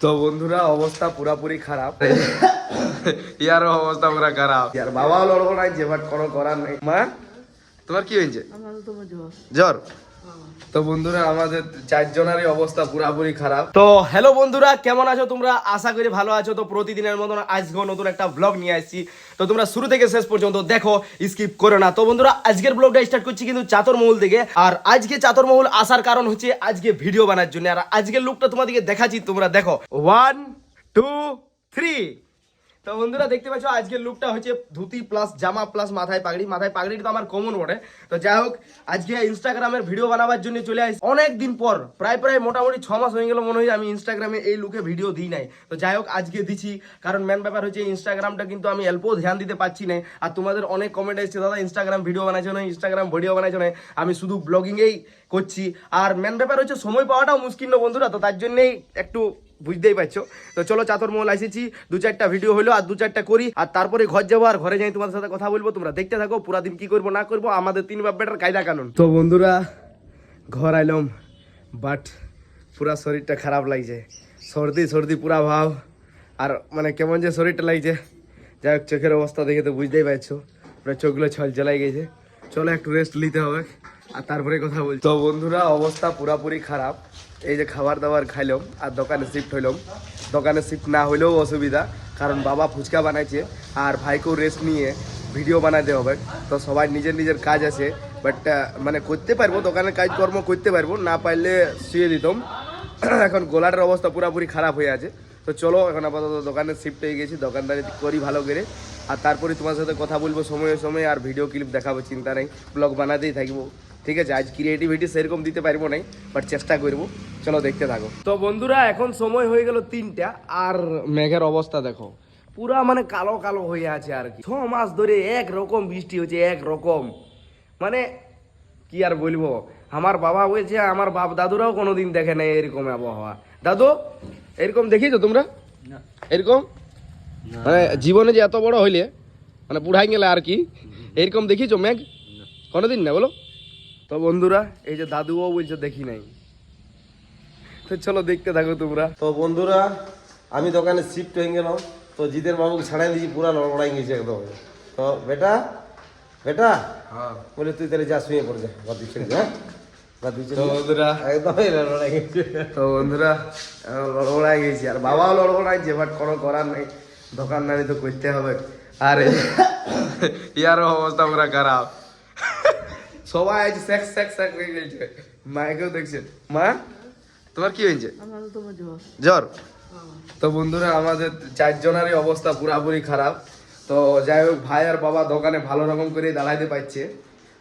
তো বন্ধুরা অবস্থা পুরাপুরি খারাপ। ইয়ার অবস্থা পুরা খারাপ। ইয়ার বাবা লড়বো নাই যে, বাট কোনো করার নেই। মা তোমার কি হয়েছে? জ্বর। তো বন্ধুরা আমাদের চারজনেরই অবস্থা পুরাপুরি খারাপ। তো হ্যালো বন্ধুরা, কেমন আছো তোমরা? আশা করি ভালো আছো। তো প্রতিদিনের মতন আজকেও নতুন একটা ব্লগ নিয়ে আসছি। তো তোমরা শুরু থেকে শেষ পর্যন্ত দেখো, স্কিপ করো না। তো বন্ধুরা আজকের ব্লগটা স্টার্ট করছি কিন্তু চাতরমহল থেকে। আর আজকে চাতরমহল আসার কারণ হচ্ছে আজকে ভিডিও বানার জন্য। আর আজকের লুকটা তোমাদেরকে দেখাচ্ছি, তোমরা দেখো। 1 2 3। তো বন্ধুরা দেখতে পাচ্ছ আজকের লুকটা হচ্ছে ধুতি প্লাস জামা প্লাস মাথায় পাগড়ি। মাথায় পাগড়িটা তো আমার কমন বটে। তো যাই হোক, আজকে ইনস্টাগ্রামের ভিডিও বানাবার জন্য চলে আসি অনেক দিন পর। প্রায় মোটামুটি 6 মাস হয়ে গেল মনে হয় আমি ইনস্টাগ্রামে এই লুকে ভিডিও দিই নাই। তো যাই হোক আজকে দিচ্ছি, কারণ মেন ব্যাপার হচ্ছে ইনস্টাগ্রামটা কিন্তু আমি অল্পও ধ্যান দিতে পারছি না। আর তোমাদের অনেক কমেন্ট এসেছে, দাদা ইনস্টাগ্রাম ভিডিও বানাইছো না, ইনস্টাগ্রাম ভিডিও বানাইছো না। আমি শুধু ব্লগিংয়েই করছি। আর মেন ব্যাপার হচ্ছে সময় পাওয়াটাও মুশকিল না বন্ধুরা। তো তার জন্যই একটু বুঝতেই পারছো। তো চলো চাতরমহল এসেছি, 2-4টা ভিডিও হলো আর 2-4টা করি, আর তারপরে ঘর যাবো। আর ঘরে যাই তোমাদের সাথে কথা বলবো, তোমরা দেখতে থাকো পুরা দিন কি করবো না করবো, আমাদের 3 বাপ বেটার কায়দা কানুন। তো বন্ধুরা ঘর আইলাম, বাট পুরা শরীরটা খারাপ লাগছে। সর্দি সর্দি পুরা ভাব, আর মানে কেমন যে শরীরটা লাগছে। যাই হোক চোখের অবস্থা দেখে তো বুঝতেই পারছো, পুরো চোখগুলো ছল চলাই গেছে। চলো একটু রেস্ট নিতে হবে আর তারপরে কথা বলছি। তো বন্ধুরা অবস্থা পুরাপুরি খারাপ। এই যে খাবার দাবার খাইলাম আর দোকানে শিফট হইলাম। দোকানে শিফট না হইলেও অসুবিধা, কারণ বাবা ফুচকা বানাইছে আর ভাইকেও রেস্ট নিয়ে ভিডিও বানাতে হবে। তো সবাই নিজের নিজের কাজ আছে, বাট মানে করতে পারবো, দোকানের কাজকর্ম করতে পারবো, না পারলে শুয়ে দিতাম। এখন গোলাটার অবস্থা পুরাপুরি খারাপ হয়ে আছে। তো চলো এখন আপাতত দোকানে শিফট হয়ে গেছি, দোকানদারি করি ভালো করে, আর তারপরে তোমার সাথে কথা বলবো সময়ে সময়ে, আর ভিডিও ক্লিপ দেখাবো, চিন্তা নেই, ব্লগ বানাতেই থাকবো। ঠিক আছে, আজ ক্রিয়েটিভিটি সেরকম দিতে পারবো নাই, বাট চেষ্টা করবো। চলো দেখতে থাকো। তো বন্ধুরা এখন সময় হয়ে গেল 3টা, আর মেঘের অবস্থা দেখো পুরা মানে কালো কালো হয়ে আছে। আর কি 6 মাস ধরে একরকম বৃষ্টি হচ্ছে, একরকম মানে কি আর বলবো। আমার বাবা বলছে আমার বাপ দাদুরাও কোনোদিন দেখে নাই এরকম আবহাওয়া। দাদু এরকম দেখিছো তোমরা? এরকম মানে জীবনে যে এত বড় হইলে মানে বুড়াই গেলে আর কি, এরকম দেখিছো মেঘ কোনোদিন না বলো? তো বন্ধুরা এই যে দাদুও বলছে দেখি নাই। তো চলো দেখতে থাকো তোমরা। তো বন্ধুরা আমি দোকানে শিফট হয়ে গেলাম। তো জিতের বাবুকে ছাড়াই দিয়েছি, পুরা লড়াই গেছে একদম। তো বেটা বেটা হ্যাঁ বলে তুই তাহলে যা শুয়ে পড়ে যা, বাদ দিচ্ছে হ্যাঁ, বাদ দিচ্ছে তো বন্ধুরা একদমই লড়াই গেছে। তো বন্ধুরা লড়বড়াই গেছি, আর বাবাও লড়বড়াইছে, বাট কোনো করার নেই, দোকানদারি তো করতে হবে। আরে ইয়ারও অবস্থা পুরা খারাপ। সবাই আজ স্যাক স্যাক স্যাক হয়ে গেছে। মায়েকেও দেখছেন। মা তোমার কি হয়েছে? জ্বর। তো বন্ধুরা আমাদের চারজনেরই অবস্থা পুরাপুরি খারাপ। তো যাই হোক ভাই আর বাবা দোকানে ভালো রকম করে দাঁড়াইতে পারছে,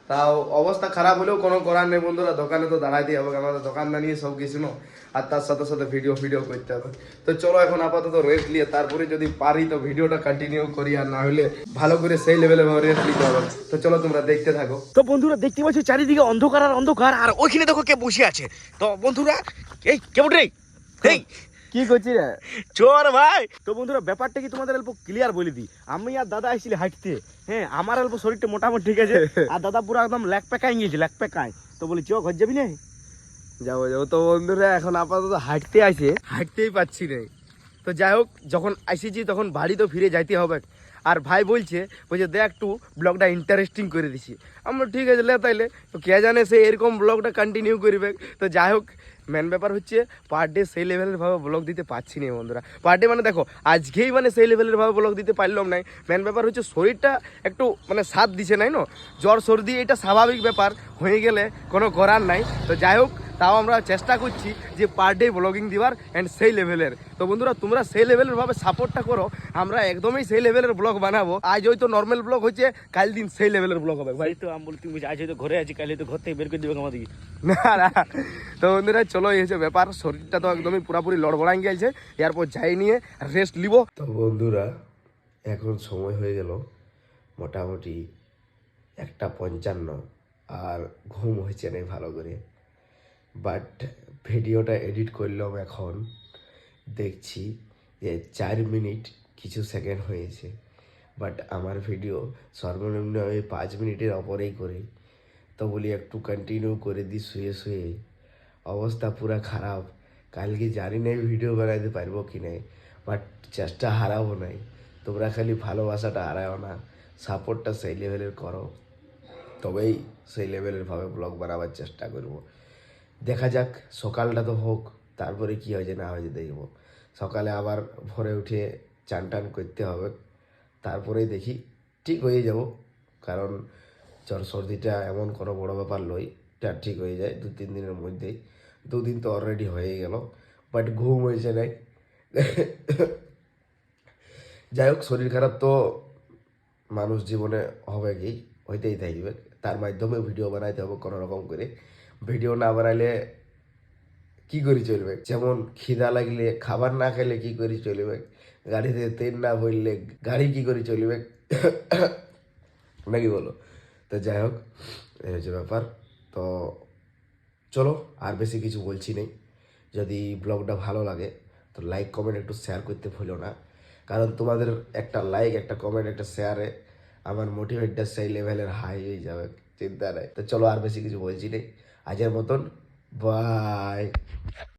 তাও অবস্থা খারাপ হলেও কোনো করার নেই বন্ধুরা, দোকানে তো দাঁড়াইতেই হবে, আমাদের দোকানটা নিয়ে সব কিছু না, আর তার সাথে সাথে ভিডিও করতে হবে। তো চলো এখন আপাতত রেস্ট নিয়ে তারপরে যদি পারি তো ভিডিওটা কন্টিনিউ করি, আর না হলে ভালো করে সেই লেভেলে রেস্ট নিতে হবে। তো চলো তোমরা দেখতে থাকো। তো বন্ধুরা দেখতে পাচ্ছ চারিদিকে অন্ধকার আর অন্ধকার, আর ওইখানে দেখো কে বসে আছে। তো বন্ধুরা এই কেমন রে, এই কি করছি রে? চোর ভাই। তো বন্ধুরা ব্যাপারটা কি তোমাদের অল্প ক্লিয়ার বলে দিই। আমি আর দাদা আসছিলি হাঁটতে, হ্যাঁ আমার অল্প শরীরটা মোটামুটি ঠিক আছে, আর দাদা পুরো একদম ল্যাক প্যাকাই গিয়েছে, ল্যাক প্যাকাই। তো বলি চ ঘর যাবি না? যাবো যাবো। তো বন্ধুরা এখন আপাতত হাঁটতে আসে, হাঁটতেই পাচ্ছি না। তো যাই হোক যখন আসিছি তখন বাড়ি তো ফিরে যাইতে হবে। আর ভাই বলছে দেখ একটু ব্লগটা ইন্টারেস্টিং করে দিছি। আমরা ঠিক আছে লে তাইলে, তো কে জানে সে এরকম ব্লগটা কন্টিনিউ করবে। তো যাই হোক মেন ব্যাপার হচ্ছে পার ডে সেই লেভেলের ভাবে ব্লগ দিতে পারছি না বন্ধুরা। পার ডে মানে দেখো আজকেই মানে সেই লেভেলের ভাবে ব্লগ দিতে পারলাম নাই। মেন ব্যাপার হচ্ছে শরীরটা একটু মানে সাথ দিছে নাই, না জ্বর সর্দি এটা স্বাভাবিক ব্যাপার, হয়ে গেলে কোনো করার নাই। তো যাই হোক তাও আমরা চেষ্টা করছি যে পার ডে ব্লগিং দিবার অ্যান্ড সেই লেভেলের। তো বন্ধুরা তোমরা সেই লেভেলের ভাবে সাপোর্টটা করো, আমরা একদমই সেই লেভেলের ব্লগ বানাবো। আজ হয়তো নর্মাল ব্লগ হচ্ছে, কাল দিন সেই লেভেলের ব্লগ হবে ভাই। তো আমি বলি তুমি আজ হয়তো ঘরে আছি, কাল হয়তো ঘর থেকে বের করে দেবে আমাদেরকে। না না। তো বন্ধুরা চলো এই হচ্ছে ব্যাপার, শরীরটা তো একদমই পুরাপুরি লড়বড়াই গেছে, এরপর যাই নিয়ে রেস্ট নিব। তো বন্ধুরা এখন সময় হয়ে গেল মোটামুটি 1:55, আর ঘুম হয়েছে না ভালো করে। বাট ভিডিওটা এডিট করলাম, এখন দেখছি যে 4 মিনিট কিছু সেকেন্ড হয়েছে। বাট আমার ভিডিও সর্বনিম্ন আমি 5 মিনিটের ওপরেই করি। তো বলি একটু কন্টিনিউ করে দিই শুয়ে শুয়ে, অবস্থা পুরা খারাপ। কালকে জানি নাই ভিডিও বানাইতে পারবো কি নাই, বাট চেষ্টা হারাবো নাই। তোমরা খালি ভালোবাসাটা হারাও না, সাপোর্টটা সেই লেভেলের করো, তবেই সেই লেভেলের ভাবে ব্লগ বানাবার চেষ্টা করব। দেখা যাক, সকালটা তো হোক, তারপরে কি হয়েছে না হয়েছে দেখবো। সকালে আবার ভোরে উঠে চান টান করতে হবে, তারপরেই দেখি ঠিক হয়ে যাব। কারণ জ্বর সর্দিটা এমন কোনো বড় ব্যাপার নয়, এটা ঠিক হয়ে যায় 2-3 দিনের মধ্যেই। 2 দিন তো অলরেডি হয়ে গেল, বাট ঘুম হয়েছে নাই। যাই হোক, শরীর খারাপ তো মানুষ জীবনে হবে, কি হইতেই থাকবে, তার মাধ্যমে ভিডিও বানাইতে হবে কোনো রকম করে। ভিডিও না বানাইলে কি করে চলবে? যেমন খিদা লাগলে খাবার না খেলে কি করে চলবে, গাড়িতে তেল না ভরলে গাড়ি কি করে চলবে, নাকি বলো? তো যাই হোক, এই হচ্ছে ব্যাপার। তো চলো, আর বেশি কিছু বলছি নেই। যদি ব্লগটা ভালো লাগে তো লাইক কমেন্ট একটু শেয়ার করতে ভুলো না, কারণ তোমাদের একটা লাইক, একটা কমেন্ট, একটা শেয়ারে আমার মোটিভেটটা সেই লেভেলের হাই হয়ে যাবে, চিন্তা নেই। তো চলো, আর বেশি কিছু বলছি নেই, আজকের মতন বাই।